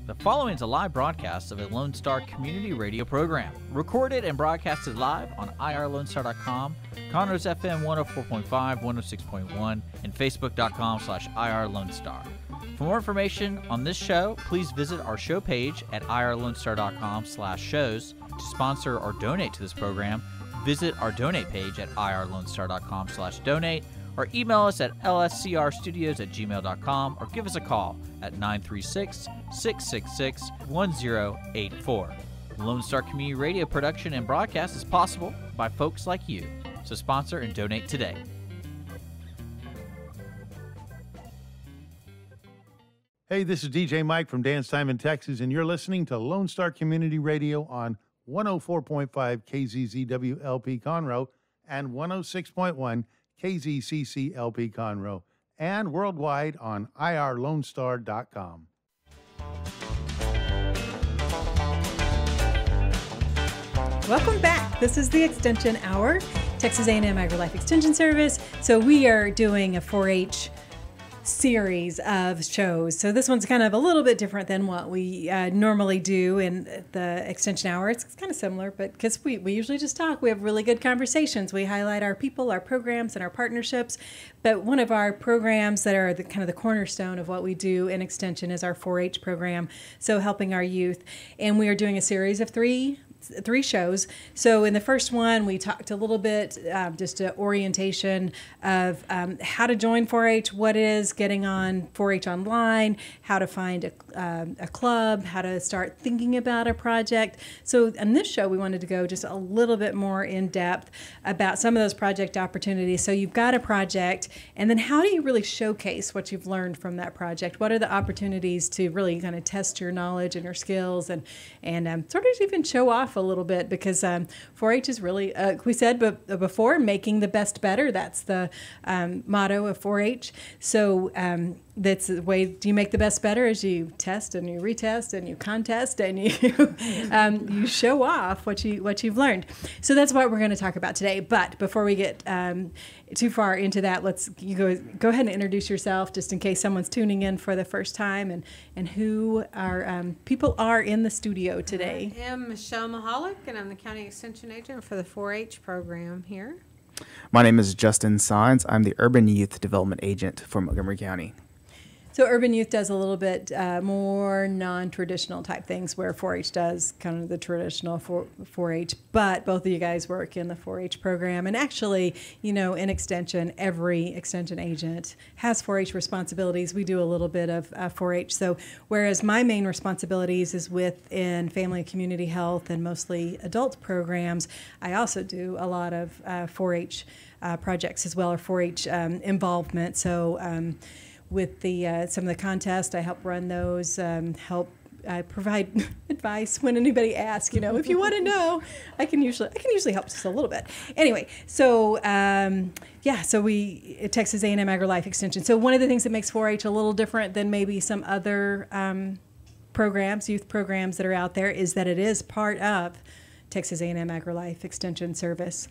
The following is a live broadcast of a Lone Star community radio program, recorded and broadcasted live on irlonestar.com, Conroe's FM 104.5, 106.1, and facebook.com/irlonestar. For more information on this show, please visit our show page at irlonestar.com/shows. To sponsor or donate to this program, visit our donate page at irlonestar.com/donate, or email us at lscrstudios@gmail.com, or give us a call at 936-666-1084. Lone Star Community Radio production and broadcast is possible by folks like you. So sponsor and donate today. Hey, this is DJ Mike from Dance Time in Texas, and you're listening to Lone Star Community Radio on 104.5 KZZW LP Conroe and 106.1 KZCC LP Conroe, and worldwide on irlonestar.com. Welcome back. This is the Extension Hour, Texas A&M AgriLife Extension Service. So we are doing a 4-H series of shows. So this one's kind of a little bit different than what we normally do in the Extension Hour. It's kind of similar, but because we usually just talk, we have really good conversations. We highlight our people, our programs, and our partnerships. But one of our programs that are the kind of the cornerstone of what we do in Extension is our 4-H program, so helping our youth. And we are doing a series of three shows. So in the first one, we talked a little bit, just an orientation of how to join 4-H, what is getting on 4-H online, how to find a club, how to start thinking about a project. So in this show, we wanted to go just a little bit more in depth about some of those project opportunities. So you've got a project, and then how do you really showcase what you've learned from that project? What are the opportunities to really kind of test your knowledge and your skills and sort of even show off a little bit, because 4-H is really, we said before, making the best better. That's the motto of 4-H. So that's the way you make the best better, is you test and you retest and you contest and you you show off what you've learned. So that's what we're going to talk about today. But before we get too far into that, you go ahead and introduce yourself, just in case someone's tuning in for the first time, and who our people are in the studio today. I am Michelle Mihalek, and I'm the County Extension Agent for the 4-H program here. My name is Justin Saenz. I'm the Urban Youth Development Agent for Montgomery County. So Urban Youth does a little bit more non-traditional type things, where 4-H does kind of the traditional 4-H, but both of you guys work in the 4-H program. And actually, in Extension, every Extension agent has 4-H responsibilities. We do a little bit of 4-H. So whereas my main responsibilities is within family and community health and mostly adult programs, I also do a lot of 4-H projects as well, or 4-H involvement. So with some of the contests, I help run those, I provide advice when anybody asks, if you want to know, I can usually help just a little bit. Anyway, so so we, Texas A&M AgriLife Extension. So one of the things that makes 4-H a little different than maybe some other programs, youth programs that are out there, is that it is part of Texas A&M AgriLife Extension Service,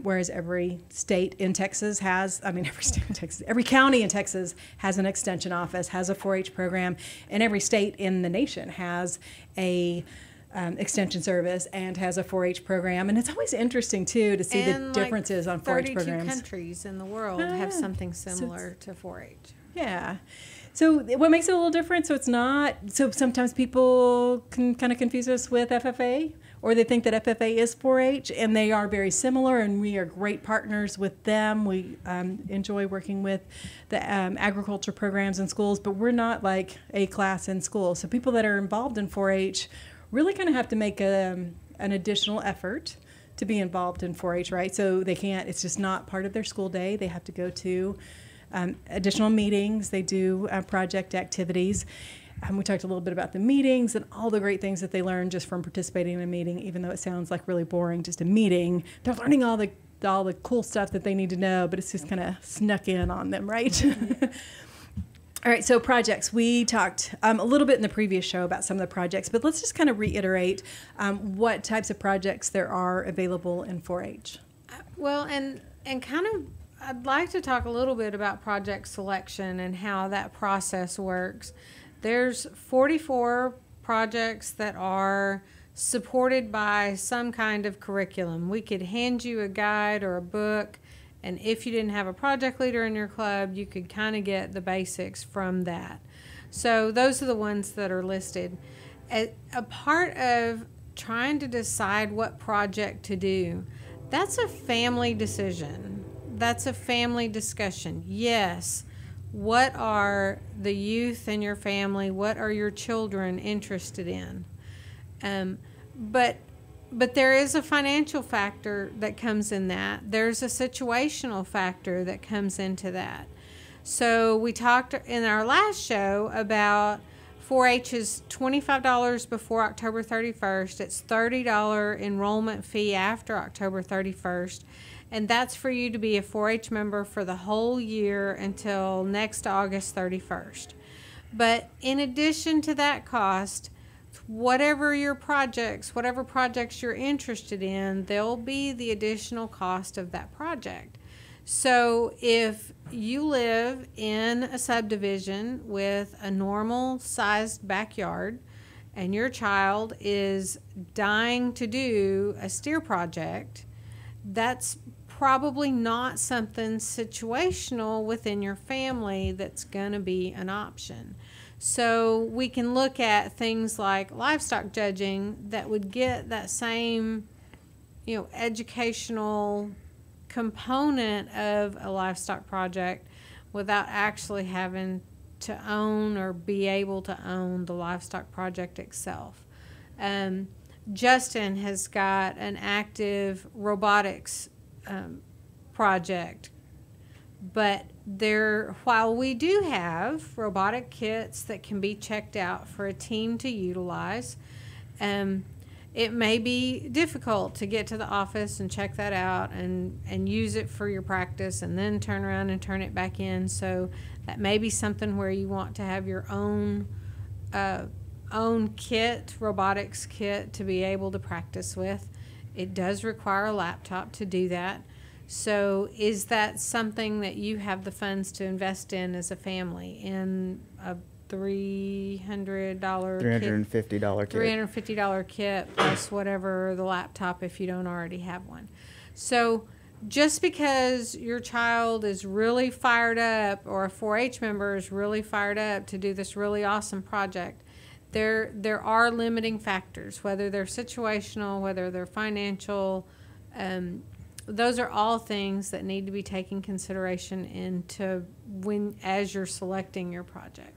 whereas every state in Texas every county in Texas has an extension office, has a 4-H program, and every state in the nation has a extension service and has a 4-H program. And it's always interesting, too, to see the differences on 4-H programs. 32 countries in the world have something similar to 4-H. Yeah. So what makes it a little different? So it's not, so sometimes people can kind of confuse us with FFA, or they think that FFA is 4-H, and they are very similar, and we are great partners with them. We enjoy working with the agriculture programs in schools, but we're not like a class in school. So people that are involved in 4-H really kind of have to make an additional effort to be involved in 4-H, right? So they can't, it's just not part of their school day. They have to go to additional meetings. They do project activities. We talked a little bit about the meetings and all the great things that they learn just from participating in a meeting, even though it sounds like really boring, just a meeting. They're learning all the cool stuff that they need to know, but it's just kind of snuck in on them, right? All right, so projects. We talked a little bit in the previous show about some of the projects, but let's just kind of reiterate what types of projects there are available in 4-H. Well, and kind of, I'd like to talk a little bit about project selection and how that process works. There's 44 projects that are supported by some kind of curriculum. We could hand you a guide or a book, and if you didn't have a project leader in your club, you could kind of get the basics from that. So those are the ones that are listed. A part of trying to decide what project to do, that's a family decision. That's a family discussion. Yes, what are the youth in your family, what are your children interested in? But there is a financial factor that comes in that. There's a situational factor that comes into that. So we talked in our last show about 4-H is $25 before October 31st. It's $30 enrollment fee after October 31st. And that's for you to be a 4-H member for the whole year until next August 31st. But in addition to that cost, whatever projects you're interested in, there'll be the additional cost of that project. So if you live in a subdivision with a normal sized backyard and your child is dying to do a steer project, that's probably not something situational within your family that's going to be an option. So we can look at things like livestock judging that would get that same, educational component of a livestock project without actually having to own or be able to own the livestock project itself. Justin has got an active robotics project, but while we do have robotic kits that can be checked out for a team to utilize, it may be difficult to get to the office and check that out and use it for your practice and then turn around and turn it back in. So that may be something where you want to have your own kit, robotics kit, to be able to practice with. It does require a laptop to do that. So is that something that you have the funds to invest in as a family, in a $350 kit plus whatever the laptop if you don't already have one? So just because your child is really fired up or a 4-H member is really fired up to do this really awesome project, there are limiting factors, whether they're situational, whether they're financial. Those are all things that need to be taken consideration into as you're selecting your project.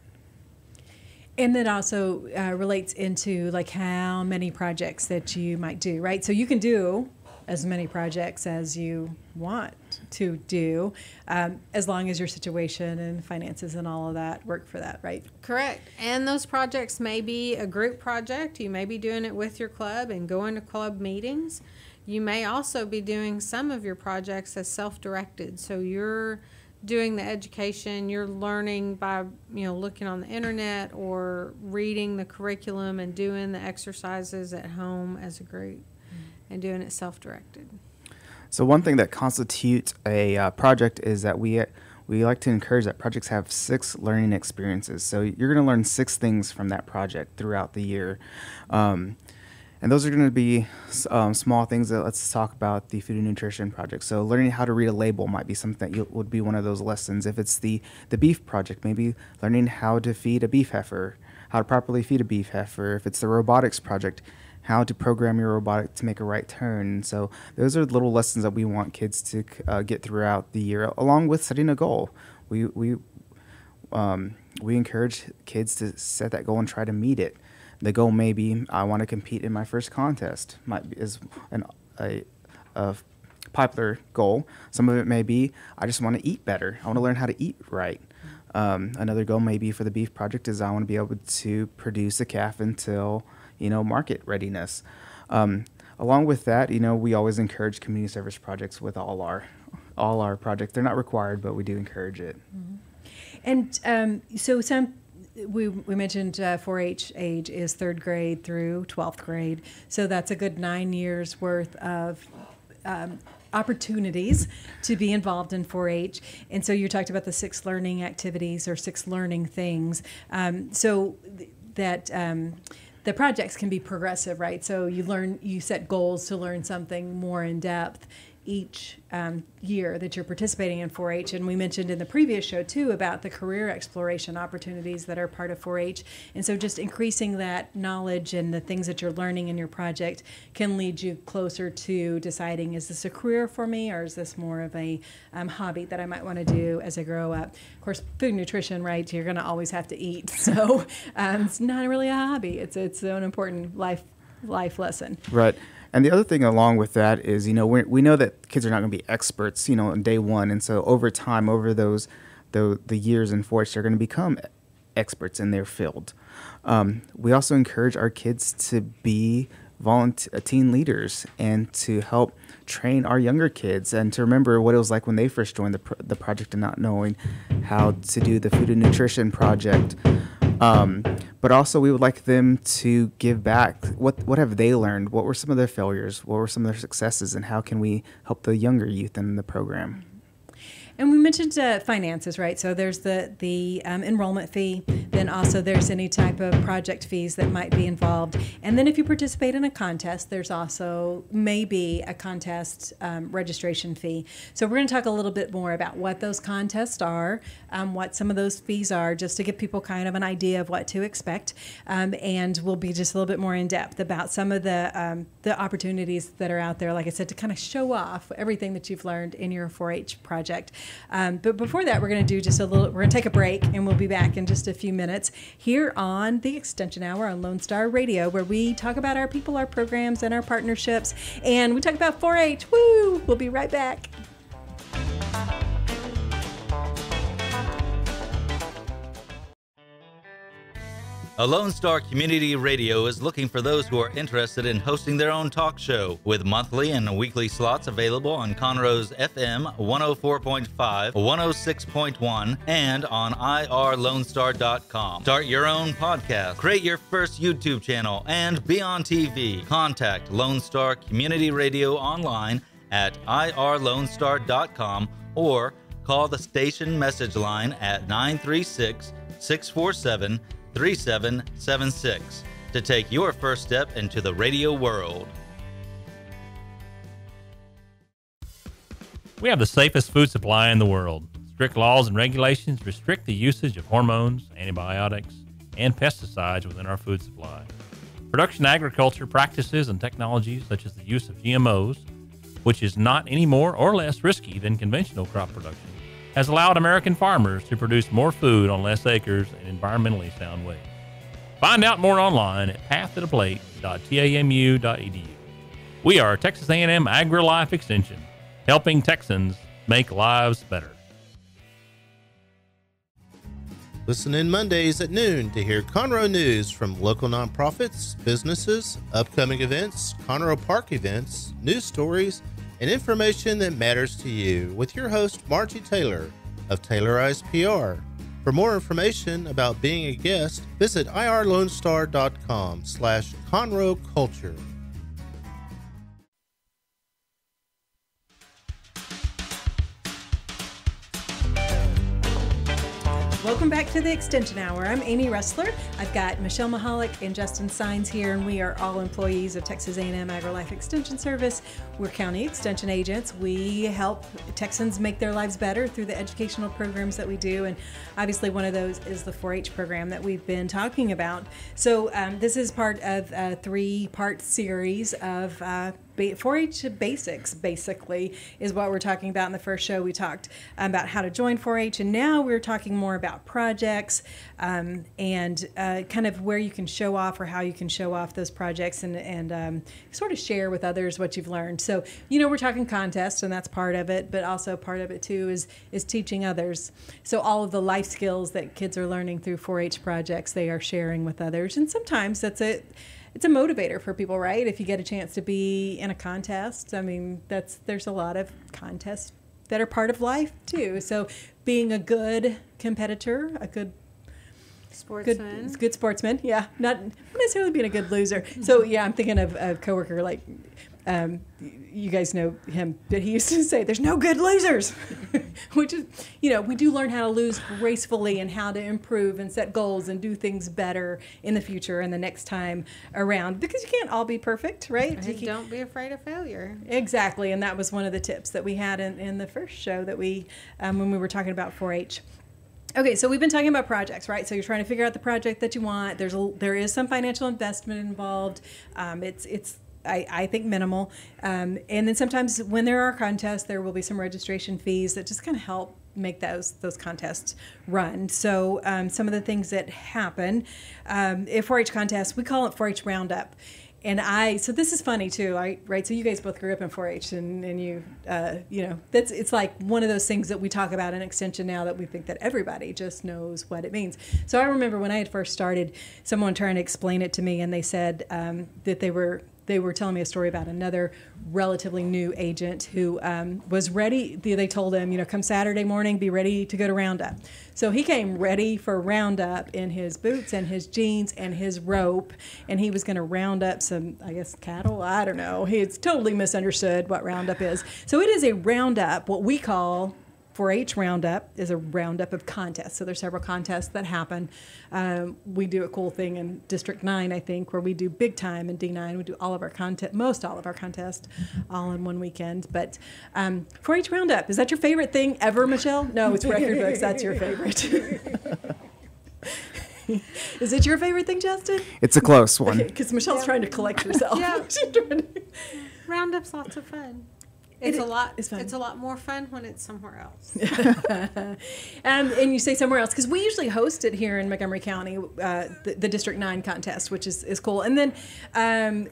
And that also relates into like how many projects that you might do, right? So you can do as many projects as you want to do, as long as your situation and finances and all of that work for that, right? Correct. And those projects may be a group project. You may be doing it with your club and going to club meetings. You may also be doing some of your projects as self-directed. So you're doing the education, you're learning by looking on the internet or reading the curriculum and doing the exercises at home as a group and doing it self-directed. So one thing that constitutes a project is that we like to encourage that projects have 6 learning experiences. So you're going to learn 6 things from that project throughout the year. And those are going to be small things. Let's talk about the food and nutrition project. So learning how to read a label might be something that would be one of those lessons. If it's the beef project, maybe learning how to feed a beef heifer, how to properly feed a beef heifer. If it's the robotics project, how to program your robotic to make a right turn. So those are little lessons that we want kids to get throughout the year, along with setting a goal. We encourage kids to set that goal and try to meet it. The goal may be, I want to compete in my first contest, is a popular goal. Some of it may be, I just want to eat better. I want to learn how to eat right. Another goal may be for the beef project is I want to be able to produce a calf until, market readiness. Along with that, we always encourage community service projects with all our projects. They're not required, but we do encourage it. Mm-hmm. And so we mentioned 4-H age is 3rd grade through 12th grade. So that's a good 9 years worth of opportunities to be involved in 4-H. And so you talked about the 6 learning activities or 6 learning things. So that the projects can be progressive, right? So you set goals to learn something more in depth each year that you're participating in 4-H. And we mentioned in the previous show too about the career exploration opportunities that are part of 4-H. And so just increasing that knowledge and the things that you're learning in your project can lead you closer to deciding, is this a career for me, or is this more of a hobby that I might want to do as I grow up? Of course, food and nutrition, right? You're going to always have to eat. So it's not really a hobby. It's an important life lesson. Right. And the other thing along with that is, we know that kids are not going to be experts, on day one. And so over time, over the years in 4-H, they're going to become experts in their field. We also encourage our kids to be teen leaders and to help train our younger kids and to remember what it was like when they first joined the project and not knowing how to do the food and nutrition project. But also we would like them to give back. What have they learned? What were some of their failures? What were some of their successes? And how can we help the younger youth in the program? And we mentioned finances, right? So there's the enrollment fee. Then also there's any type of project fees that might be involved. And then if you participate in a contest, there's also maybe a contest registration fee. So we're going to talk a little bit more about what those contests are, what some of those fees are, just to give people kind of an idea of what to expect. And we'll be just a little bit more in depth about some of the opportunities that are out there, like I said, to kind of show off everything that you've learned in your 4-H project. But before that, we're going to do we're going to take a break, and we'll be back in just a few minutes here on the Extension Hour on Lone Star Radio, where we talk about our people, our programs, and our partnerships, and we talk about 4-H. Woo! We'll be right back. A Lone Star Community Radio is looking for those who are interested in hosting their own talk show, with monthly and weekly slots available on Conroe's FM 104.5, 106.1, and on irlonestar.com. Start your own podcast, create your first YouTube channel, and be on TV. Contact Lone Star Community Radio online at irlonestar.com or call the station message line at 936-647-3776 to take your first step into the radio world. We have the safest food supply in the world. Strict laws and regulations restrict the usage of hormones, antibiotics, and pesticides within our food supply. Production agriculture practices and technologies such as the use of GMOs, which is not any more or less risky than conventional crop production, has allowed American farmers to produce more food on less acres in environmentally sound ways. Find out more online at pathtotheplate.tamu.edu. We are Texas A&M Agri-Life Extension, helping Texans make lives better. Listen in Mondays at noon to hear Conroe news from local nonprofits, businesses, upcoming events, Conroe Park events, news stories, and information that matters to you with your host, Margie Taylor of Taylorized PR. For more information about being a guest, visit irlonestar.com/Conroe Culture. Welcome back to the Extension Hour. I'm Amy Ressler. I've got Michelle Mihalek and Justin Saenz here, and we are all employees of Texas A&M Agri-Life Extension Service. We're county extension agents. We help Texans make their lives better through the educational programs that we do, and obviously one of those is the 4-H program that we've been talking about. So this is part of a 3-part series of 4-H basics, basically, is what we're talking about. In the first show, we talked about how to join 4-H, and now we're talking more about projects and kind of where you can show off or how you can show off those projects and sort of share with others what you've learned. So, we're talking contests, and that's part of it, but also part of it, too, is teaching others. So all of the life skills that kids are learning through 4-H projects, they are sharing with others, and sometimes it's a motivator for people, right? If you get a chance to be in a contest, I mean, there's a lot of contests that are part of life too. So being a good competitor, a good sportsman, yeah, not necessarily being a good loser. So yeah, I'm thinking of a coworker like You guys know him, but he used to say, "There's no good losers," which is, we do learn how to lose gracefully and how to improve and set goals and do things better in the future and the next time around, because you can't all be perfect, right? Don't be afraid of failure. Exactly, and that was one of the tips that we had in the first show that we, when we were talking about 4-H. Okay, so we've been talking about projects, right? So you're trying to figure out the project that you want. There is some financial investment involved. I think minimal. And then sometimes when there are contests, there will be some registration fees that just kind of help make those contests run. So some of the things that happen, if 4-H contests, we call it 4-H Roundup. And so this is funny too, right? So you guys both grew up in 4-H, and you, it's like one of those things that we talk about in Extension now that we think that everybody just knows what it means. So I remember when I had first started, someone trying to explain it to me, and they said that they were telling me a story about another relatively new agent who was ready. They told him, come Saturday morning, be ready to go to Roundup. So he came ready for Roundup in his boots and his jeans and his rope, and he was going to round up some, I guess, cattle. I don't know. He's totally misunderstood what Roundup is. So it is a roundup, what we call 4-H Roundup is a roundup of contests. So there's several contests that happen. We do a cool thing in District 9, I think, where we do big time in D9. We do most all of our contests all in one weekend. But 4-H Roundup, is that your favorite thing ever, Michelle? No, it's record books. That's your favorite. Is it your favorite thing, Justin? It's a close one. Because Michelle's trying to collect herself. Yeah. Roundup's lots of fun. It's a lot more fun when it's somewhere else. And you say somewhere else, because we usually host it here in Montgomery County, the District 9 contest, which is cool. And then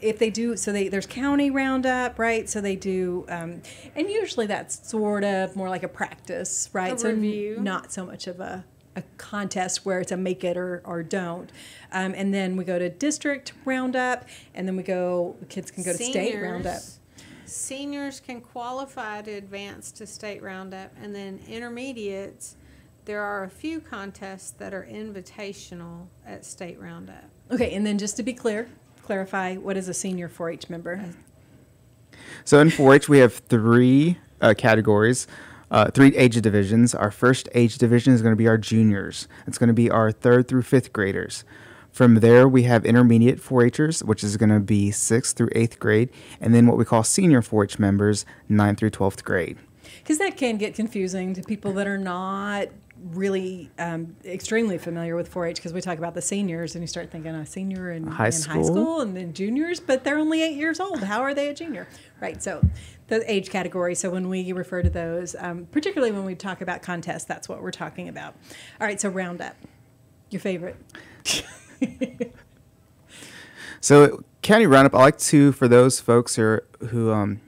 if they do, there's county roundup, right? So they do, and usually that's sort of more like a practice, right? Review. Not so much of a contest where it's a make it or don't. And then we go to district roundup, and then kids can go to state roundup. Seniors can qualify to advance to state roundup, and then intermediates, there are a few contests that are invitational at state roundup. Okay, and then just to be clarify, what is a senior 4-H member? So in 4-H, we have three categories, 3 age divisions. Our first age division is going to be our juniors. It's going to be our 3rd through 5th graders. From there, we have intermediate 4-Hers, which is going to be 6th through 8th grade, and then what we call senior 4-H members, 9th through 12th grade. Because that can get confusing to people that are not really extremely familiar with 4-H, because we talk about the seniors, and you start thinking a senior in high school, and then juniors, but they're only 8 years old. How are they a junior? Right, so the age category. So when we refer to those, particularly when we talk about contests, that's what we're talking about. All right, so Roundup, your favorite. So county roundup, I like to, for those folks who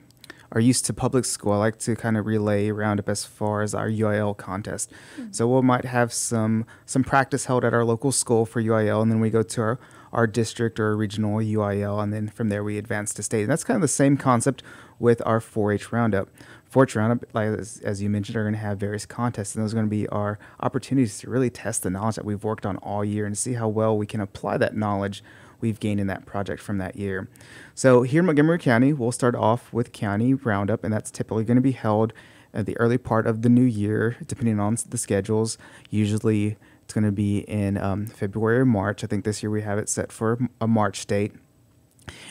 are used to public school, I like to kind of relay roundup as far as our UIL contest. Mm-hmm. So we might have some practice held at our local school for UIL, and then we go to our district or regional UIL, and then from there we advance to state. And that's kind of the same concept with our 4-H roundup. 4-H roundup, like as you mentioned, are going to have various contests, and those are going to be our opportunities to really test the knowledge that we've worked on all year and see how well we can apply that knowledge we've gained in that project from that year. So here in Montgomery County, we'll start off with county roundup, and that's typically going to be held at the early part of the new year, depending on the schedules. Usually it's going to be in February or March. I think this year we have it set for a March date.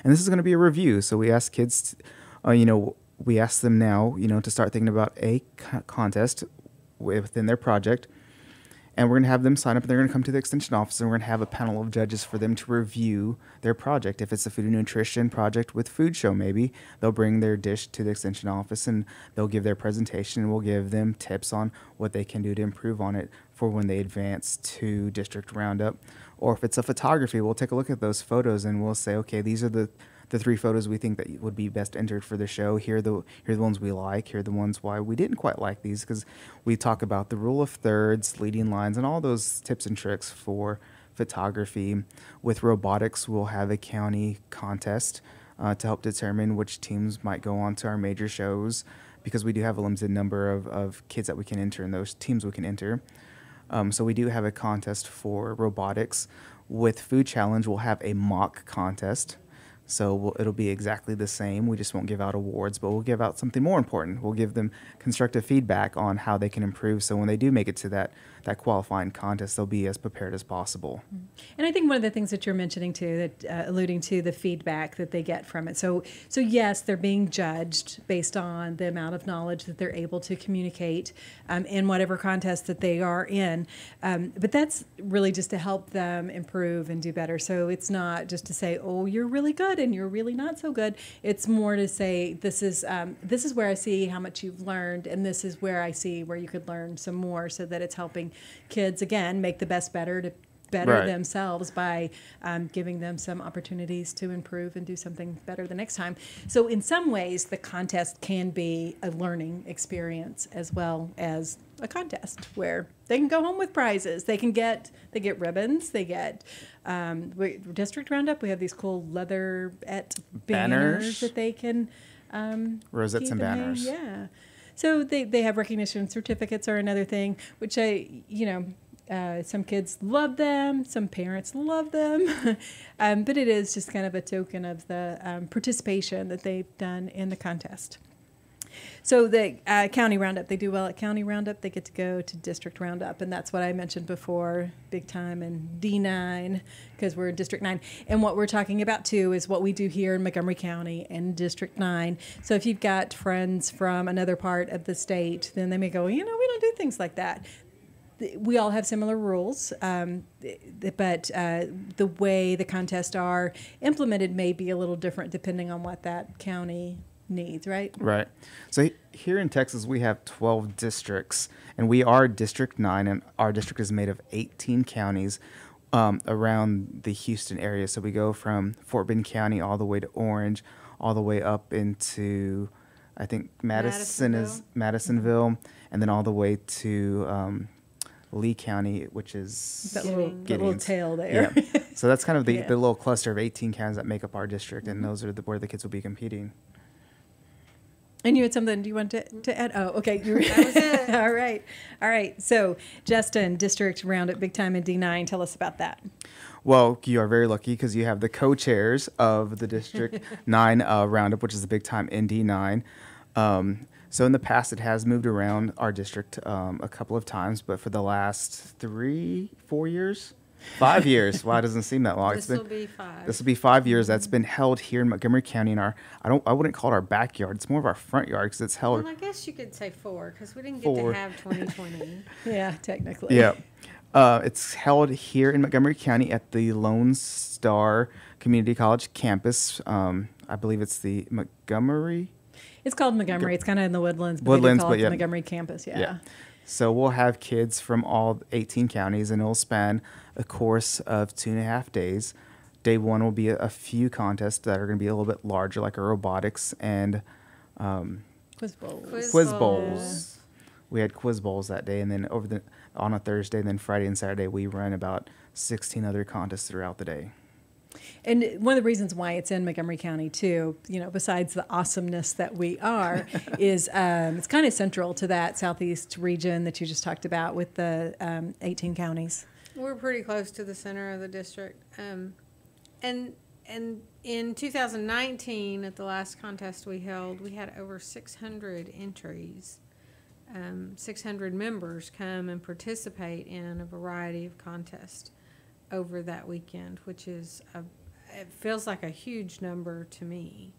And this is going to be a review. So we ask kids, we ask them now, to start thinking about a contest within their project. And we're going to have them sign up, and they're going to come to the extension office, and we're going to have a panel of judges for them to review their project. If it's a food and nutrition project with food show, maybe they'll bring their dish to the extension office, and they'll give their presentation, and we'll give them tips on what they can do to improve on it for when they advance to district roundup. Or if it's a photography, we'll take a look at those photos, and we'll say, okay, these are the 3 photos we think that would be best entered for the show. Here are the ones we like. Here are the ones why we didn't quite like these, because we talk about the rule of thirds, leading lines, and all those tips and tricks for photography. With robotics, we'll have a county contest to help determine which teams might go on to our major shows, because we do have a limited number of kids that we can enter and those teams we can enter. So we do have a contest for robotics. With Food Challenge, we'll have a mock contest. So it'll be exactly the same. We just won't give out awards, but we'll give out something more important. We'll give them constructive feedback on how they can improve. So when they do make it to that qualifying contest, they'll be as prepared as possible. And I think one of the things that you're mentioning too, that alluding to the feedback that they get from it. So yes, they're being judged based on the amount of knowledge that they're able to communicate in whatever contest that they are in. But that's really just to help them improve and do better. So it's not just to say, oh, you're really good and you're really not so good. It's more to say, this is where I see how much you've learned, and this is where I see where you could learn some more, so that it's helping kids, again, make the best better Right. themselves by giving them some opportunities to improve and do something better the next time. So in some ways, the contest can be a learning experience as well as a contest where they can go home with prizes. They get ribbons. They get District Roundup. We have these cool leather banners that they can rosettes and banners. Yeah. So they have recognition certificates are another thing, which some kids love them, some parents love them, but it is just kind of a token of the participation that they've done in the contest. So the county roundup, they do well at county roundup. They get to go to district roundup, and that's what I mentioned before, big time in D9, because we're in District 9. And what we're talking about too is what we do here in Montgomery County in District 9. So if you've got friends from another part of the state, then they may go, we don't do things like that. We all have similar rules, but the way the contests are implemented may be a little different depending on what that county needs, right? Right. So here in Texas, we have 12 districts, and we are District 9, and our district is made of 18 counties around the Houston area. So we go from Fort Bend County all the way to Orange, all the way up into, I think, Madisonville, and then all the way to Lee County, which is that little tail there. Yeah. So that's kind of the little cluster of 18 counties that make up our district, and those are where the kids will be competing. And you had something, do you want to add? Oh, okay. That was it. All right. So, Justin, District Roundup, big time in D9. Tell us about that. Well, you are very lucky because you have the co-chairs of the District 9 Roundup, which is the big time in D9. So in the past, it has moved around our district a couple of times, but for the last 3-4 years, 5 years. Wow, it doesn't seem that long. This will be 5. This will be 5 years. That's been held here in Montgomery County in our. I wouldn't call it our backyard. It's more of our front yard because it's held. Well, I guess you could say 4 because we didn't get to have 2020. Yeah, technically. Yeah. It's held here in Montgomery County at the Lone Star Community College campus. I believe it's the Montgomery. It's called Montgomery. It's kind of in the Woodlands, but they call it the Montgomery campus. Yeah. So we'll have kids from all 18 counties, and it'll span a course of 2.5 days. Day 1 will be a few contests that are going to be a little bit larger, like a robotics and quiz bowls. Quiz bowls. We had quiz bowls that day, and then on a Thursday, and then Friday and Saturday, we run about 16 other contests throughout the day. And one of the reasons why it's in Montgomery County too, besides the awesomeness that we are, is it's kind of central to that southeast region that you just talked about with the 18 counties. We're pretty close to the center of the district. And in 2019, at the last contest we held, we had over 600 entries. 600 members come and participate in a variety of contests over that weekend, which is it feels like a huge number to me.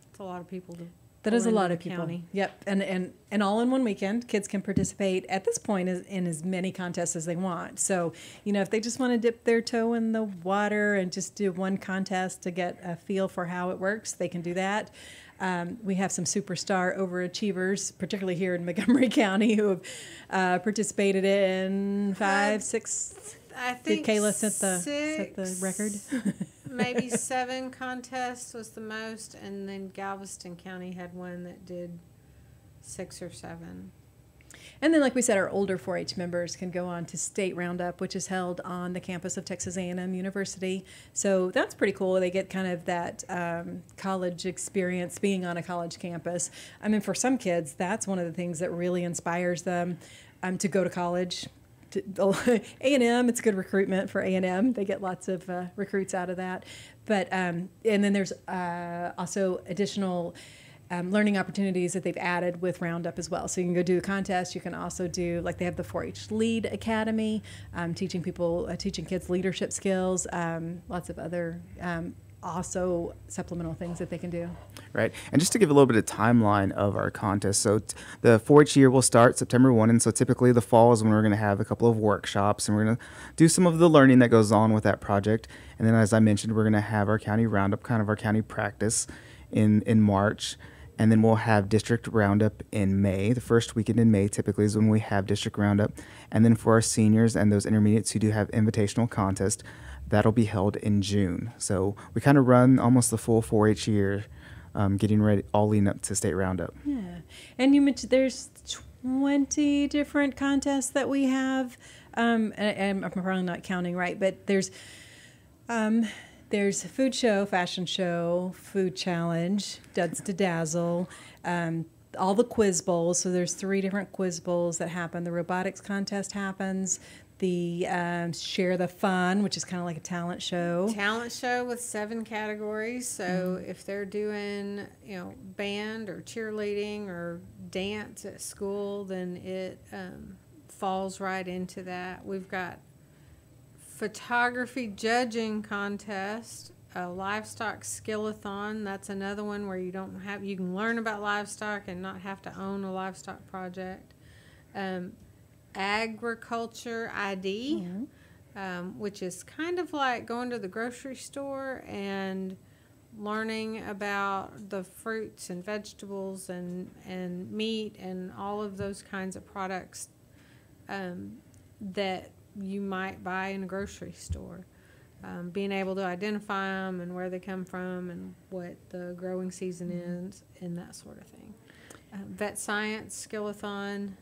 It's a lot of people to. That is a lot of people. County. Yep, and all in one weekend, kids can participate at this point in as many contests as they want. So, if they just want to dip their toe in the water and just do one contest to get a feel for how it works, they can do that. We have some superstar overachievers, particularly here in Montgomery County, who have participated in 5, 6. I think did Kayla set the record? Maybe 7 contests was the most, and then Galveston County had one that did 6 or 7. And then, like we said, our older 4-H members can go on to State Roundup, which is held on the campus of Texas A&M University. So that's pretty cool. They get kind of that college experience being on a college campus. I mean, for some kids, that's one of the things that really inspires them to go to college. A&M, it's good recruitment for A&M. They get lots of recruits out of that. But and then there's also additional learning opportunities that they've added with Roundup as well. So you can go do a contest. You can also do, like they have the 4-H Lead Academy, teaching kids leadership skills, lots of other also supplemental things that they can do. Right. And just to give a little bit of timeline of our contest. So the 4-H year will start September 1. And so typically the fall is when we're going to have a couple of workshops, and we're going to do some of the learning that goes on with that project. And then, as I mentioned, we're going to have our county roundup, kind of our county practice in March. And then we'll have district roundup in May. The first weekend in May typically is when we have district roundup. And then for our seniors and those intermediates who do have invitational contest, that'll be held in June. So we kind of run almost the full 4-H year, getting ready, all leading up to state roundup. Yeah. And you mentioned there's 20 different contests that we have. And I'm probably not counting right, but there's food show, fashion show, food challenge, Duds to Dazzle, all the quiz bowls. So there's 3 different quiz bowls that happen. The robotics contest happens. The Share the Fun, which is kind of like a talent show. Talent show with 7 categories. So if they're doing, band or cheerleading or dance at school, then it falls right into that. We've got photography judging contest, a livestock skillathon. That's another one where you can learn about livestock and not have to own a livestock project. Agriculture ID, which is kind of like going to the grocery store and learning about the fruits and vegetables and meat and all of those kinds of products that you might buy in a grocery store. Being able to identify them and where they come from and what the growing season is and that sort of thing. Vet science skillathon,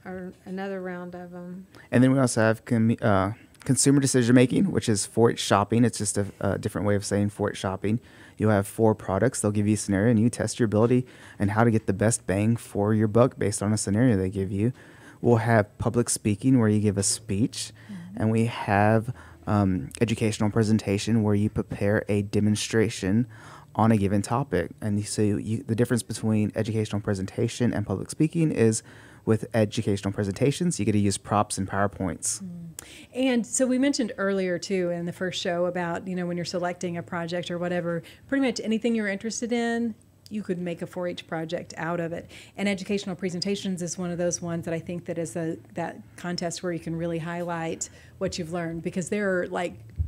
or another round of them. And then we also have consumer decision making, which is 4-H shopping. It's just a different way of saying 4-H shopping. You'll have 4 products. They'll give you a scenario, and you test your ability and how to get the best bang for your buck based on a scenario they give you. We'll have public speaking, where you give a speech, and we have educational presentation, where you prepare a demonstration on a given topic. And so the difference between educational presentation and public speaking is, with educational presentations, you get to use props and PowerPoints. And so we mentioned earlier, too, in the first show about, when you're selecting a project or whatever, pretty much anything you're interested in, you could make a 4-H project out of it. And educational presentations is one of those ones that I think that is that contest where you can really highlight what you've learned, because there are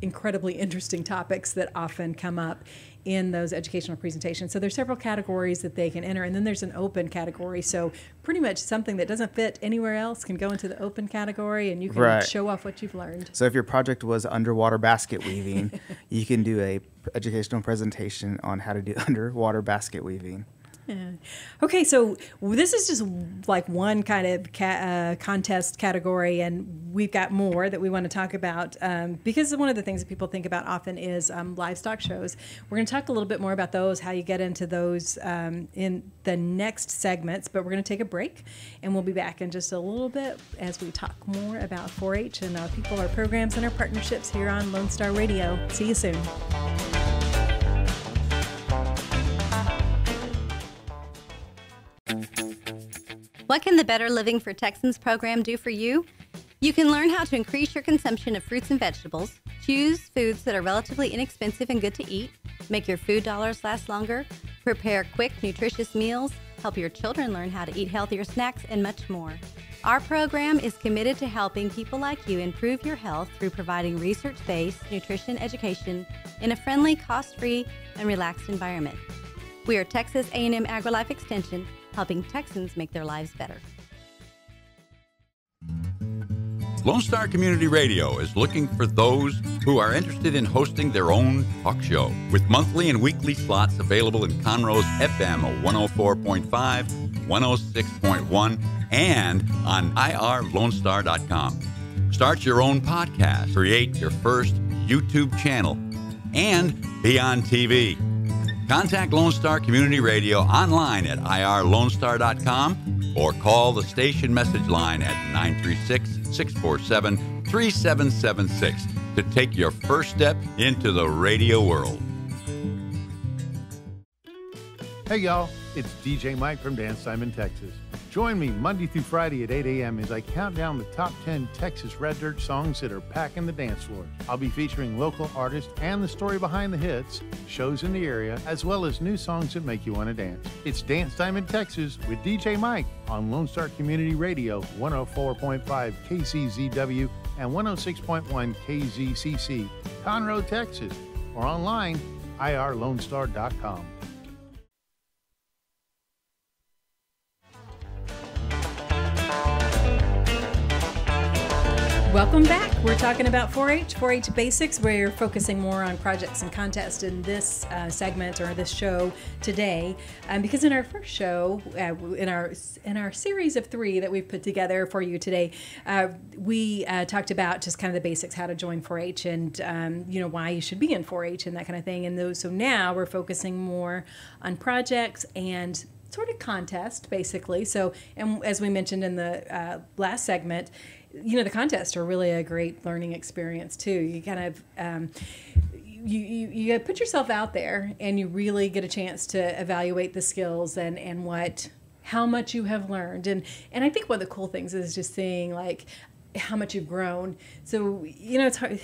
incredibly interesting topics that often come up in those educational presentations. So there's several categories that they can enter, and then there's an open category. So pretty much something that doesn't fit anywhere else can go into the open category, and you can show off what you've learned. So if your project was underwater basket weaving, you can do a educational presentation on how to do underwater basket weaving. Yeah. Okay, so this is just like one kind of contest category, and we've got more that we want to talk about because one of the things that people think about often is livestock shows. We're going to talk a little bit more about those, how you get into those in the next segments, but we're going to take a break, and we'll be back in just a little bit as we talk more about 4-H and our people, our programs, and our partnerships here on Lone Star Radio. See you soon. What can the Better Living for Texans program do for you? You can learn how to increase your consumption of fruits and vegetables, choose foods that are relatively inexpensive and good to eat, make your food dollars last longer, prepare quick, nutritious meals, help your children learn how to eat healthier snacks, and much more. Our program is committed to helping people like you improve your health through providing research-based nutrition education in a friendly, cost-free, and relaxed environment. We are Texas A&M AgriLife Extension, helping Texans make their lives better. Lone Star Community Radio is looking for those who are interested in hosting their own talk show, with monthly and weekly slots available in Conroe's FM 104.5, 106.1, and on irlonestar.com. Start your own podcast, create your first YouTube channel, and be on TV. Contact Lone Star Community Radio online at irlonestar.com or call the station message line at 936-647-3776 to take your first step into the radio world. Hey y'all, it's DJ Mike from Dan Simon, Texas. Join me Monday through Friday at 8 a.m. as I count down the top 10 Texas Red Dirt songs that are packing the dance floor. I'll be featuring local artists and the story behind the hits, shows in the area, as well as new songs that make you want to dance. It's Dance Time in Texas with DJ Mike on Lone Star Community Radio, 104.5 KCZW and 106.1 KZCC, Conroe, Texas, or online, irlonestar.com. Welcome back. We're talking about 4-H basics. We're focusing more on projects and contests in this segment or this show today, because in our first show, in our series of 3 that we've put together for you today, we talked about just kind of the basics, how to join 4-H, and why you should be in 4-H and that kind of thing. And so now we're focusing more on projects and sort of contest, basically. So, and as we mentioned in the last segment, the contests are really a great learning experience too. You kind of you put yourself out there, and you really get a chance to evaluate the skills and how much you have learned. And I think one of the cool things is just seeing like how much you've grown. So it's hard.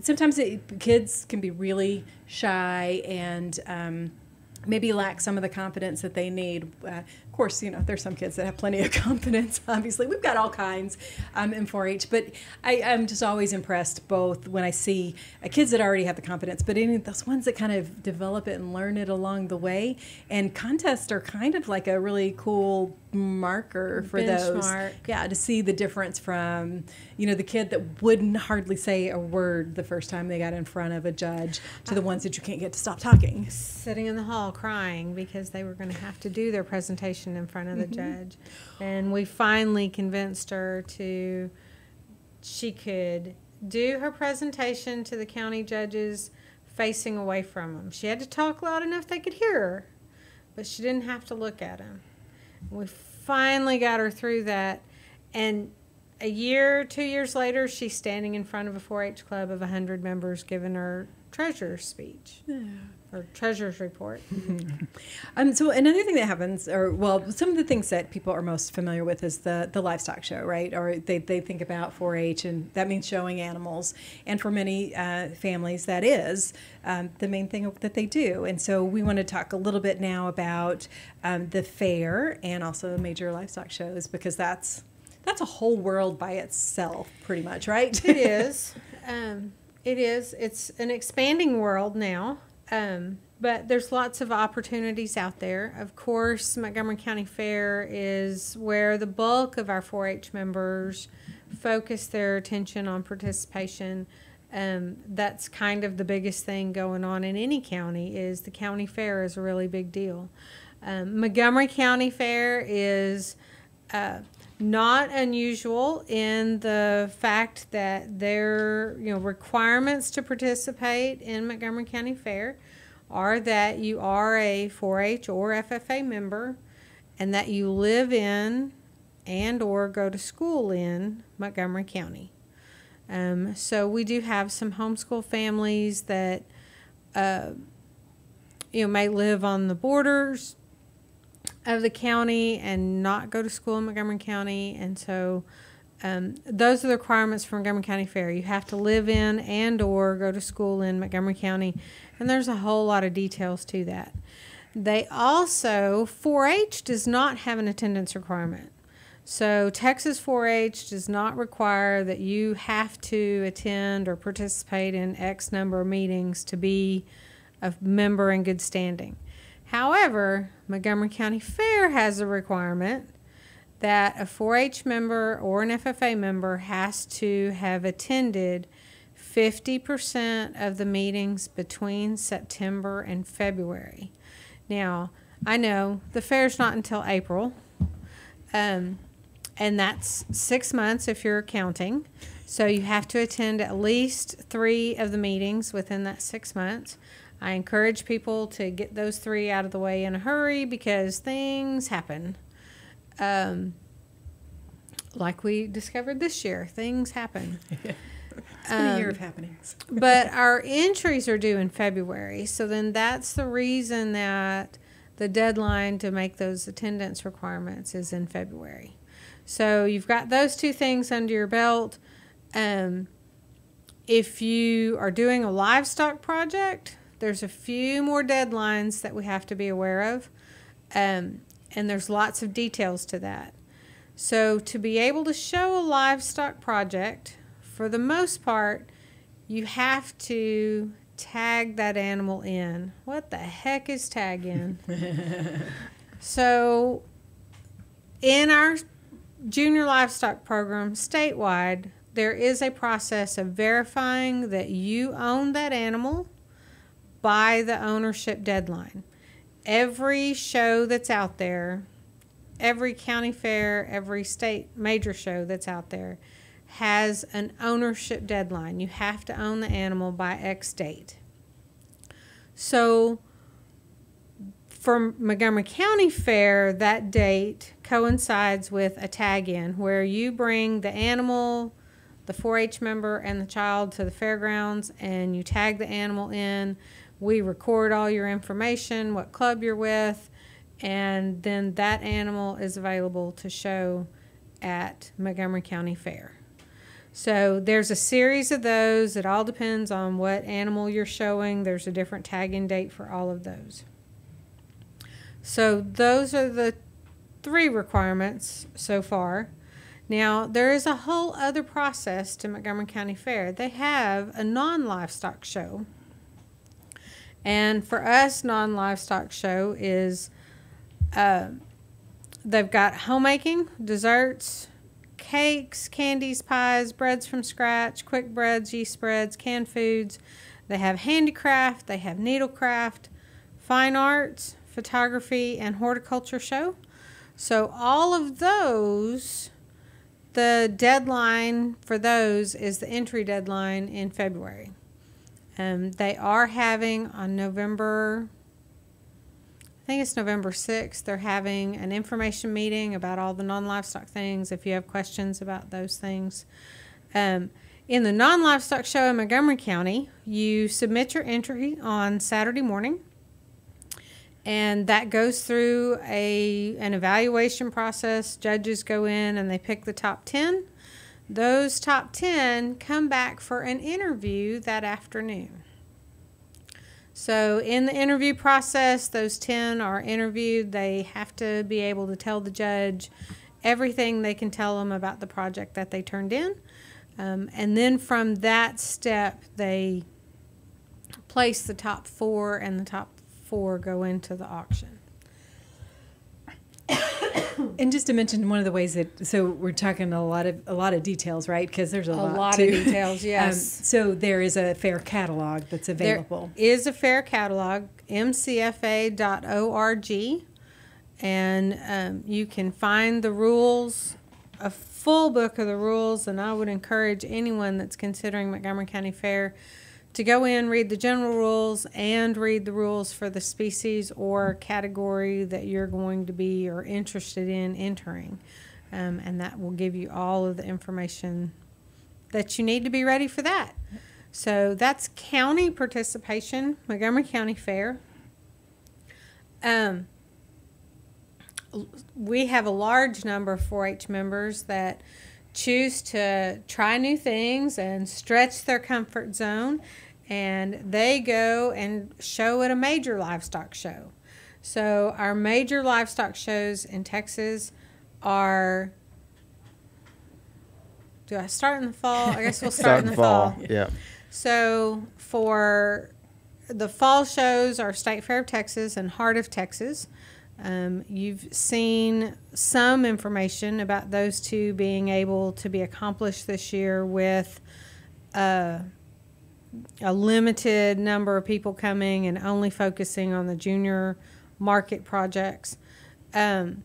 Sometimes kids can be really shy and maybe lack some of the confidence that they need. Of course, there's some kids that have plenty of confidence. Obviously, we've got all kinds in 4-H, but I'm just always impressed both when I see kids that already have the confidence, but any of those ones that kind of develop it and learn it along the way. And contests are kind of like a really cool marker for benchmark. Those. Yeah, to see the difference from, the kid that wouldn't hardly say a word the first time they got in front of a judge to the ones that you can't get to stop talking. Sitting in the hall crying because they were going to have to do their presentation in front of the judge. And we finally convinced her she could do her presentation to the county judges facing away from them. She had to talk loud enough they could hear her, but she didn't have to look at them. We finally got her through that, and a year, 2 years later, she's standing in front of a 4-H club of 100 members giving her treasurer's speech. Yeah. Or treasurer's report. So another thing that happens, some of the things that people are most familiar with is the livestock show, right? Or they think about 4-H, and that means showing animals. And for many families, that is the main thing that they do. And so we want to talk a little bit now about the fair and also major livestock shows, because that's a whole world by itself, pretty much, right? It is. It is. It's an expanding world now. But there's lots of opportunities out there. Of course, Montgomery County Fair is where the bulk of our 4-H members focus their attention on participation. That's kind of the biggest thing going on in any county, is the county fair is a really big deal. Montgomery County Fair is not unusual in the fact that their requirements to participate in Montgomery County Fair are that you are a 4-H or FFA member and that you live in and or go to school in Montgomery County. So we do have some homeschool families that may live on the borders of the county and not go to school in Montgomery County, and so those are the requirements for Montgomery County Fair. You have to live in and or go to school in Montgomery County, and there's a whole lot of details to that. They also, 4-H does not have an attendance requirement. So Texas 4-H does not require that you have to attend or participate in X number of meetings to be a member in good standing. However, Montgomery County Fair has a requirement that a 4-H member or an FFA member has to have attended 50% of the meetings between September and February. Now, I know the fair's not until April, and that's 6 months if you're counting. So you have to attend at least 3 of the meetings within that 6 months. I encourage people to get those 3 out of the way in a hurry because things happen. Like we discovered this year, things happen. It's been a year of happenings. But our entries are due in February. So then that's the reason that the deadline to make those attendance requirements is in February. So you've got those two things under your belt. If you are doing a livestock project, there's a few more deadlines that we have to be aware of. And there's lots of details to that. So to be able to show a livestock project, for the most part, you have to tag that animal in. What the heck is tag in? So in our junior livestock program statewide, there is a process of verifying that you own that animal by the ownership deadline. Every show that's out there, every county fair, every state major show that's out there has an ownership deadline. You have to own the animal by X date. So for Montgomery County Fair, that date coincides with a tag-in where you bring the animal, the 4-H member, and the child to the fairgrounds, and you tag the animal in. We record all your information, what club you're with, and then that animal is available to show at Montgomery County Fair. So there's a series of those. It all depends on what animal you're showing. There's a different tag-in date for all of those. So those are the 3 requirements so far. Now, there is a whole other process to Montgomery County Fair. They have a non-livestock show. And for us, non-livestock show is they've got homemaking, desserts, cakes, candies, pies, breads from scratch, quick breads, yeast breads, canned foods. They have handicraft, they have needlecraft, fine arts, photography, and horticulture show. So all of those, the deadline for those is the entry deadline in February. They are having on November 6th, they're having an information meeting about all the non-livestock things, if you have questions about those things. In the non-livestock show in Montgomery County, you submit your entry on Saturday morning, and that goes through an evaluation process. Judges go in and they pick the top 10. Those top 10 come back for an interview that afternoon. So in the interview process, those 10 are interviewed. They have to be able to tell the judge everything they can tell them about the project that they turned in. And then from that step, they place the top 4, and the top 4 go into the auction. And just to mention one of the ways that, so we're talking a lot of details, right? Because there's a lot of details, yes. So there is a fair catalog that's available. There is a fair catalog, mcfa.org, and you can find the rules, a full book of the rules, and I would encourage anyone that's considering Montgomery County Fair to go in, read the general rules, and read the rules for the species or category that you're going to be or interested in entering. And that will give you all of the information that you need to be ready for that. So that's county participation, Montgomery County Fair. We have a large number of 4-H members that choose to try new things and stretch their comfort zone, and they go and show at a major livestock show. So our major livestock shows in Texas are, do I start in the fall? I guess we'll start in the fall. Yeah. So for the fall shows are State Fair of Texas and Heart of Texas. You've seen some information about those two being able to be accomplished this year with a limited number of people coming and only focusing on the junior market projects. And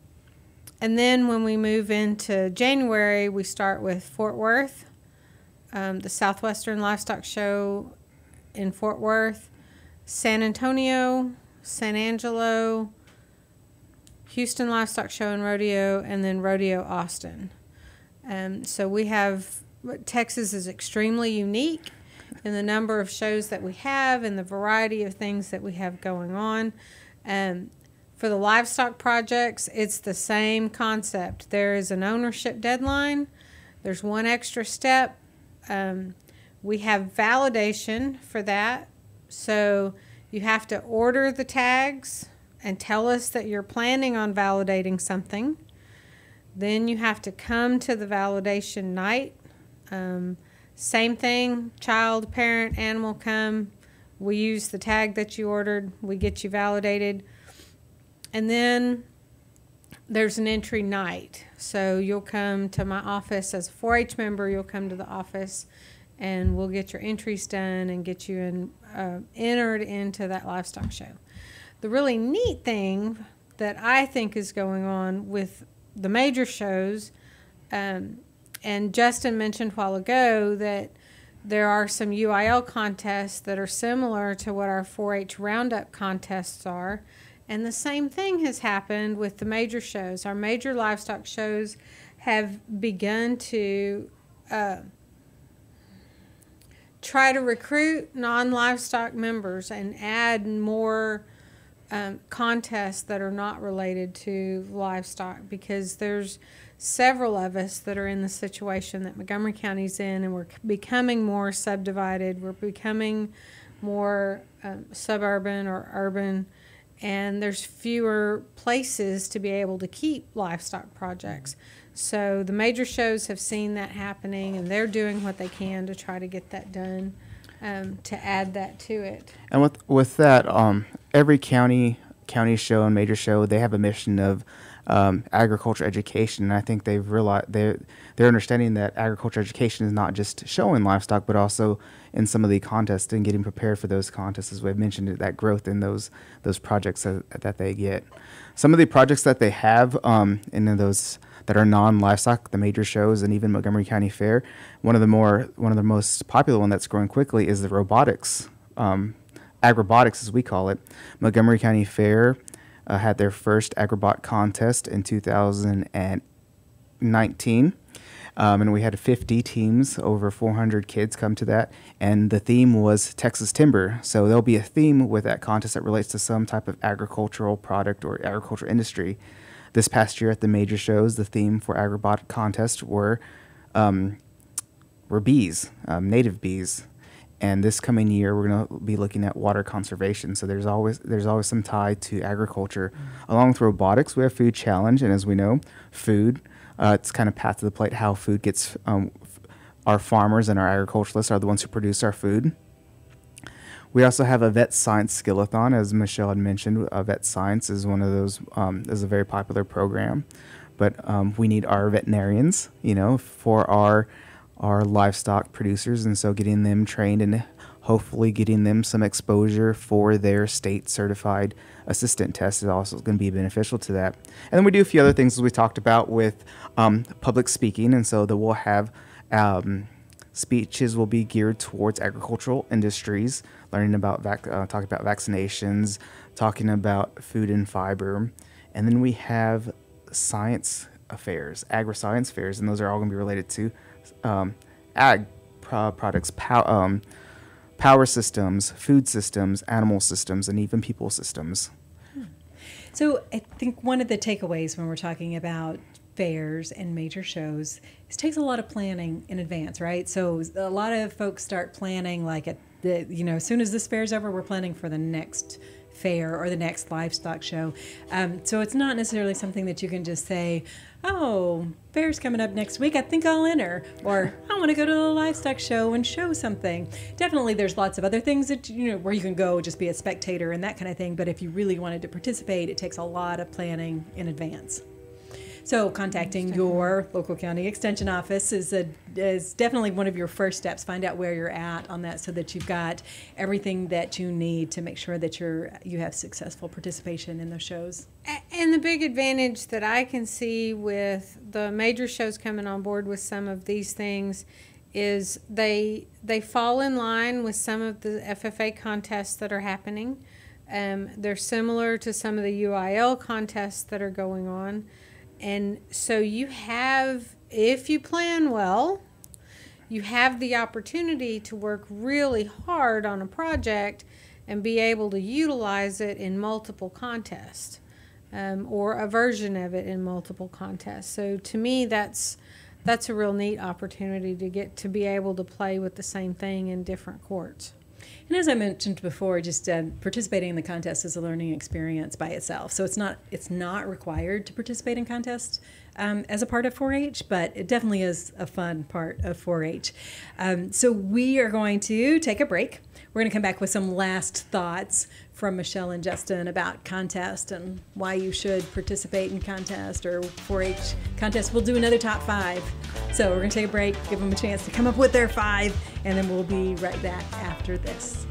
then when we move into January, we start with Fort Worth, the Southwestern Livestock Show in Fort Worth, San Antonio, San Angelo, Houston Livestock Show and Rodeo, and then Rodeo Austin. So we have, Texas is extremely unique in the number of shows that we have and the variety of things that we have going on. For the livestock projects, it's the same concept. There is an ownership deadline. There's one extra step. We have validation for that. So you have to order the tags and tell us that you're planning on validating something. Then you have to come to the validation night. Same thing, child, parent, animal come. We use the tag that you ordered. We get you validated. And then there's an entry night. So you'll come to my office as a 4-H member. You'll come to the office and we'll get your entries done and get you entered into that livestock show. The really neat thing that I think is going on with the major shows, and Justin mentioned a while ago that there are some UIL contests that are similar to what our 4-H Roundup contests are. And the same thing has happened with the major shows. Our major livestock shows have begun to try to recruit non-livestock members and add more contests that are not related to livestock, because there's several of us that are in the situation that Montgomery County's in, and we're becoming more subdivided. We're becoming more suburban or urban, and there's fewer places to be able to keep livestock projects. So the major shows have seen that happening, and they're doing what they can to try to get that done, to add that to it. And with that, every county show and major show, they have a mission of agriculture education. And I think they've realized they're understanding that agriculture education is not just showing livestock, but also in some of the contests and getting prepared for those contests, as we've mentioned, that growth in those projects that they get. Some of the projects that they have in those that are non-livestock, the major shows, and even Montgomery County Fair, one of the most popular one that's growing quickly is the robotics, agrobotics as we call it. Montgomery County Fair had their first Acrobat Contest in 2019. And we had 50 teams, over 400 kids come to that. And the theme was Texas timber. So there'll be a theme with that contest that relates to some type of agricultural product or agricultural industry. This past year at the major shows, the theme for Acrobat Contest were bees, native bees. And this coming year, we're going to be looking at water conservation. So there's always some tie to agriculture. Along with robotics, we have food challenge. And as we know, food, it's kind of path to the plate how food gets, our farmers and our agriculturalists are the ones who produce our food. We also have a vet science skillathon, as Michelle had mentioned. Vet science is one of those, is a very popular program. But we need our veterinarians, for our livestock producers, and so getting them trained and hopefully getting them some exposure for their state certified assistant test is also going to be beneficial to that. And then we do a few other things as we talked about with public speaking, and so that we'll have speeches will be geared towards agricultural industries, learning about talking about vaccinations, talking about food and fiber, and then we have science fairs, agri-science fairs, and those are all going to be related to ag products, power systems, food systems, animal systems, and even people systems. So I think one of the takeaways when we're talking about fairs and major shows is it takes a lot of planning in advance, right? So a lot of folks start planning like as soon as this fair's over, we're planning for the next fair or the next livestock show. So it's not necessarily something that you can just say, oh, fair's coming up next week, I think I'll enter, or I want to go to the livestock show and show something. Definitely there's lots of other things that where you can go just be a spectator and that kind of thing, but if you really wanted to participate, it takes a lot of planning in advance. So contacting your local county extension office is definitely one of your first steps. Find out where you're at on that so that you've got everything that you need to make sure that you have successful participation in those shows. And the big advantage that I can see with the major shows coming on board with some of these things is they fall in line with some of the FFA contests that are happening. They're similar to some of the UIL contests that are going on. And so you have, if you plan well, you have the opportunity to work really hard on a project and be able to utilize it in multiple contests, or a version of it in multiple contests. So to me, that's a real neat opportunity to get to be able to play with the same thing in different courts. And as I mentioned before, just participating in the contest is a learning experience by itself. So it's not required to participate in contests as a part of 4-H, but it definitely is a fun part of 4-H. So we are going to take a break. We're going to come back with some last thoughts from Michelle and Justin about contest and why you should participate in contest or 4-H contest. We'll do another top 5. So we're going to take a break, give them a chance to come up with their 5, and then we'll be right back after this.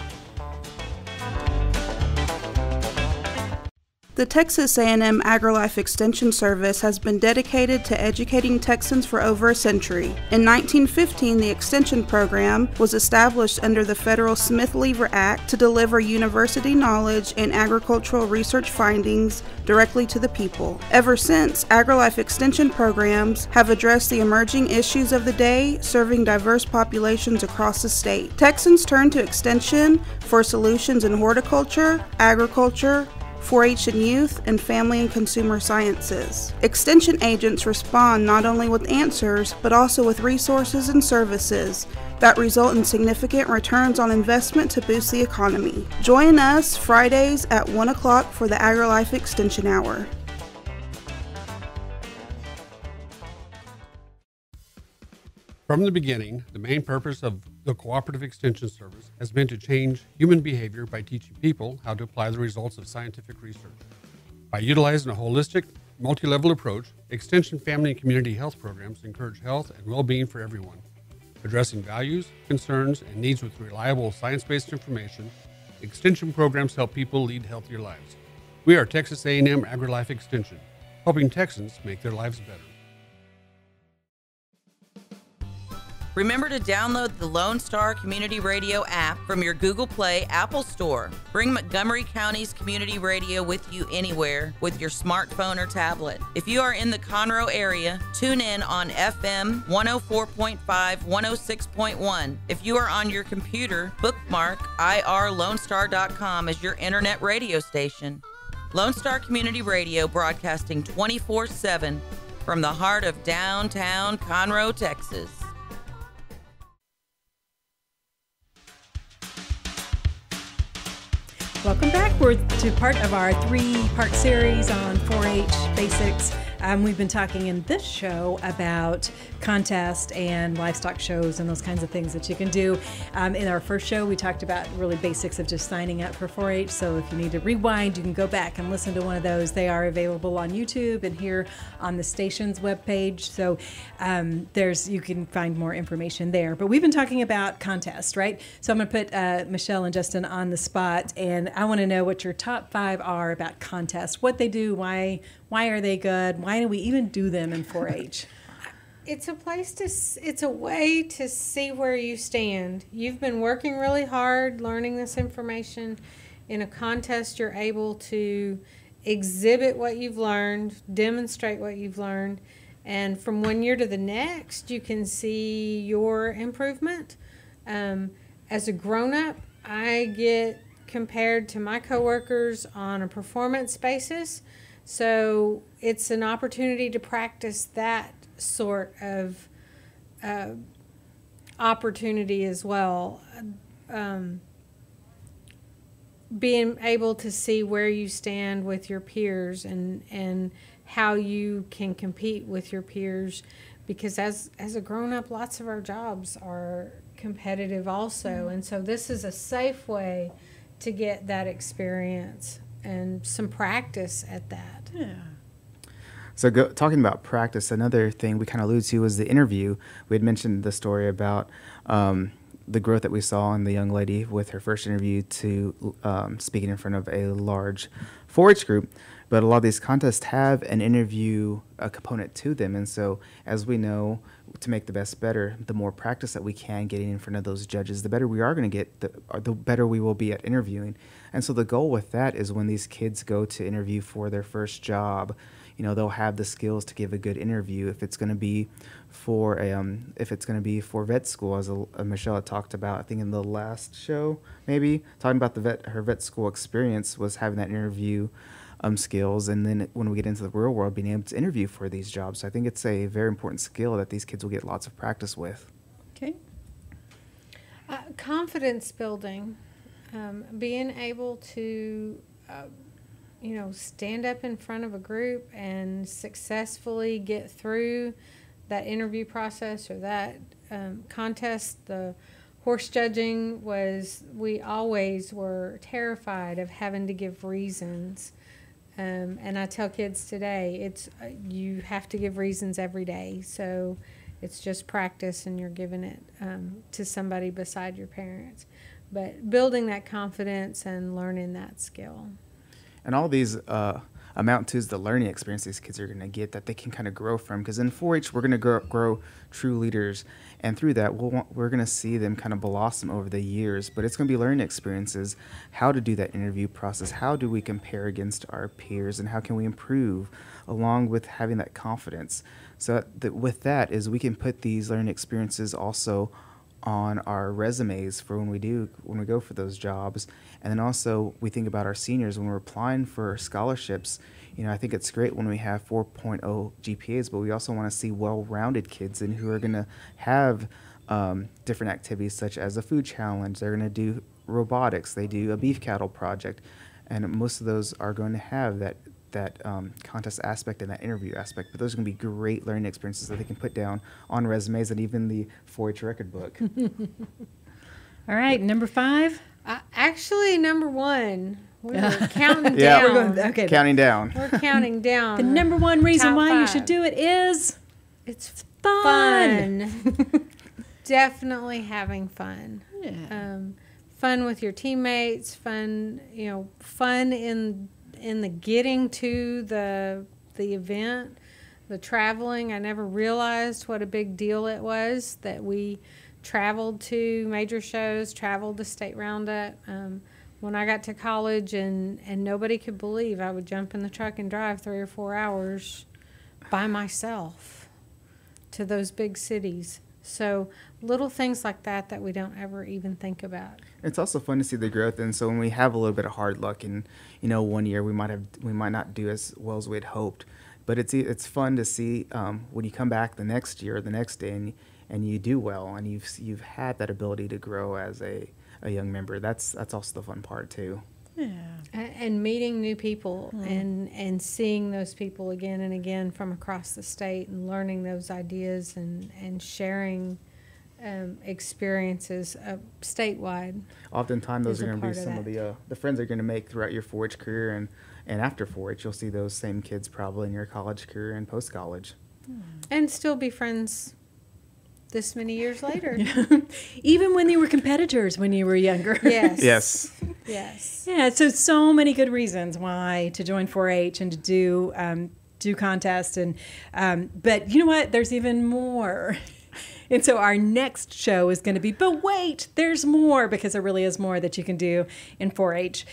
The Texas A&M AgriLife Extension Service has been dedicated to educating Texans for over a century. In 1915, the Extension Program was established under the federal Smith-Lever Act to deliver university knowledge and agricultural research findings directly to the people. Ever since, AgriLife Extension programs have addressed the emerging issues of the day, serving diverse populations across the state. Texans turn to Extension for solutions in horticulture, agriculture, 4-H and youth, and family and consumer sciences. Extension agents respond not only with answers, but also with resources and services that result in significant returns on investment to boost the economy. Join us Fridays at 1 o'clock for the AgriLife Extension Hour. From the beginning, the main purpose of the Cooperative Extension Service has been to change human behavior by teaching people how to apply the results of scientific research. By utilizing a holistic, multi-level approach, Extension family and community health programs encourage health and well-being for everyone. Addressing values, concerns, and needs with reliable science-based information, Extension programs help people lead healthier lives. We are Texas A&M AgriLife Extension, helping Texans make their lives better. Remember to download the Lone Star Community Radio app from your Google Play Apple Store. Bring Montgomery County's community radio with you anywhere with your smartphone or tablet. If you are in the Conroe area, tune in on FM 104.5, 106.1. If you are on your computer, bookmark irlonestar.com as your internet radio station. Lone Star Community Radio, broadcasting 24/7 from the heart of downtown Conroe, Texas. Welcome back. We're to part of our 3-part series on 4-H basics. We've been talking in this show about contest and livestock shows and those kinds of things that you can do. In our first show, we talked about really basics of just signing up for 4-H. So if you need to rewind, you can go back and listen to one of those. They are available on YouTube and here on the station's webpage. So you can find more information there. But we've been talking about contests, right? So I'm going to put Michelle and Justin on the spot, and I want to know what your top 5 are about contests, what they do, why are they good, why do we even do them in 4-H? It's a way to see where you stand. You've been working really hard learning this information. In a contest, you're able to exhibit what you've learned, demonstrate what you've learned, and from one year to the next, you can see your improvement. As a grown-up, I get compared to my coworkers on a performance basis. So it's an opportunity to practice that sort of opportunity as well. Being able to see where you stand with your peers and how you can compete with your peers, because as a grown-up, lots of our jobs are competitive also. And so this is a safe way to get that experience and some practice at that. Yeah. So talking about practice, another thing we kind of alluded to was the interview. We had mentioned the story about the growth that we saw in the young lady with her first interview to speaking in front of a large 4-H group. But a lot of these contests have an interview component to them. And so, as we know, to make the best better, the more practice that we can getting in front of those judges, the better we are going to get, the better we will be at interviewing. And so the goal with that is when these kids go to interview for their first job, you know, they'll have the skills to give a good interview. If it's going to be for vet school, as Michelle had talked about, I think in the last show, maybe talking about her vet school experience was having that interview skills, and then when we get into the real world, being able to interview for these jobs. So I think it's a very important skill that these kids will get lots of practice with. Okay. Confidence building, being able to, stand up in front of a group and successfully get through that interview process or that contest. The horse judging we always were terrified of having to give reasons. And I tell kids today, you have to give reasons every day. So it's just practice, and you're giving it to somebody beside your parents. But building that confidence and learning that skill. And all these amount to is the learning experience these kids are going to get that they can kind of grow from. Because in 4-H, we're going to grow true leaders. And through that, we're going to see them kind of blossom over the years. But it's going to be learning experiences, how to do that interview process, how do we compare against our peers, and how can we improve, along with having that confidence. So with that is we can put these learning experiences also on our resumes for when we go for those jobs. And then also we think about our seniors when we're applying for scholarships. You know, I think it's great when we have 4.0 GPAs, but we also want to see well-rounded kids and who are going to have different activities such as a food challenge. They're going to do robotics. They do a beef cattle project. And most of those are going to have that contest aspect and that interview aspect. But those are going to be great learning experiences that they can put down on resumes and even the 4-H record book. All right, number 5? Actually, number 1. We're counting down. Yeah, counting down. We're counting down. The number 1 reason why 5. you should do it is it's fun. Definitely having fun. Yeah. Fun with your teammates. Fun in the getting to the event, the traveling. I never realized what a big deal it was that we traveled to major shows, traveled to state Roundup. When I got to college and nobody could believe I would jump in the truck and drive 3 or 4 hours by myself to those big cities. So little things like that we don't ever even think about. It's also fun to see the growth, and so when we have a little bit of hard luck in, 1 year, we might not do as well as we had hoped, but it's fun to see when you come back the next year or the next day and you do well, and you've had that ability to grow as a young member. That's also the fun part too. Yeah. And meeting new people and seeing those people again and again from across the state and learning those ideas and sharing experiences statewide. Oftentimes those are going to be some of the friends you're going to make throughout your 4-H career, and after 4-H you'll see those same kids probably in your college career and post-college. And still be friends this many years later. Even when they were competitors when you were younger. Yes. Yeah, so many good reasons why to join 4-H and to do contests. But you know what? There's even more. And so our next show is going to be, but wait, there's more, because there really is more that you can do in 4-H.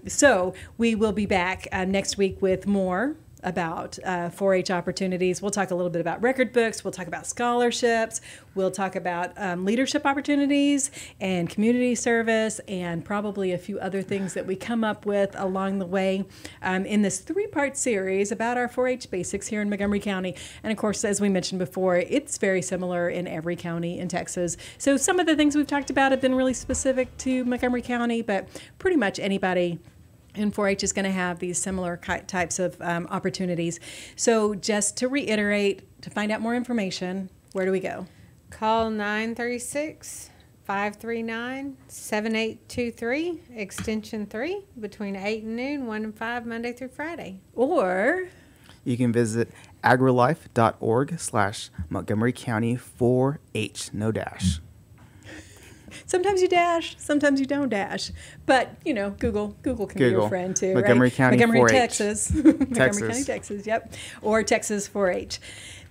So we will be back next week with more about 4-H opportunities. We'll talk a little bit about record books. We'll talk about scholarships. We'll talk about leadership opportunities and community service, and probably a few other things that we come up with along the way in this 3-part series about our 4-H basics here in Montgomery County. And of course, as we mentioned before, it's very similar in every county in Texas. So some of the things we've talked about have been really specific to Montgomery County, but pretty much anybody in 4-H is going to have these similar types of opportunities. So just to reiterate, to find out more information, where do we go? Call 936-539-7823, extension 3, between 8 and noon, 1 and 5, Monday through Friday. Or you can visit agrilife.org/Montgomery County 4-H, no dash. Sometimes you dash, sometimes you don't dash. But, you know, Google can be your friend too, Montgomery right? County Montgomery, 4-H. Texas. Montgomery County, Texas, yep. Or Texas 4-H.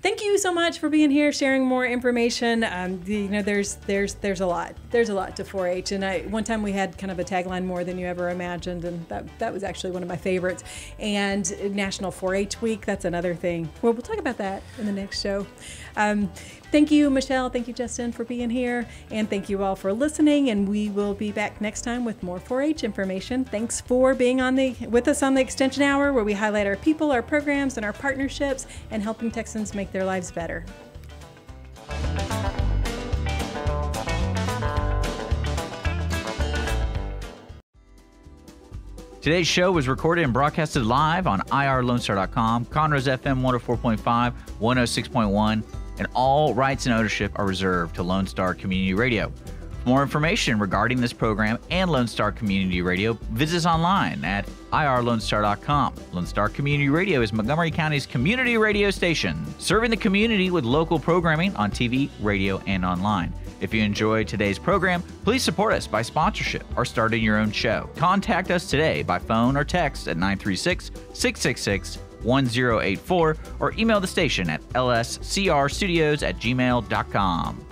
Thank you so much for being here, sharing more information. You know, there's a lot. There's a lot to 4-H, and one time we had kind of a tagline, "More than you ever imagined," and that was actually one of my favorites. And National 4-H Week, that's another thing. Well, we'll talk about that in the next show. Thank you, Michelle. Thank you, Justin, for being here, and thank you all for listening. And we will be back next time with more 4-H information. Thanks for being with us on the Extension Hour, where we highlight our people, our programs, and our partnerships, and helping Texans make their lives better. Today's show was recorded and broadcasted live on irlonestar.com, Conroe's FM 104.5, 106.1, and all rights and ownership are reserved to Lone Star Community Radio. For more information regarding this program and Lone Star Community Radio, visit us online at irlonestar.com. Lone Star Community Radio is Montgomery County's community radio station, serving the community with local programming on TV, radio, and online. If you enjoyed today's program, please support us by sponsorship or starting your own show. Contact us today by phone or text at 936-666-1084 or email the station at lscrstudios@gmail.com.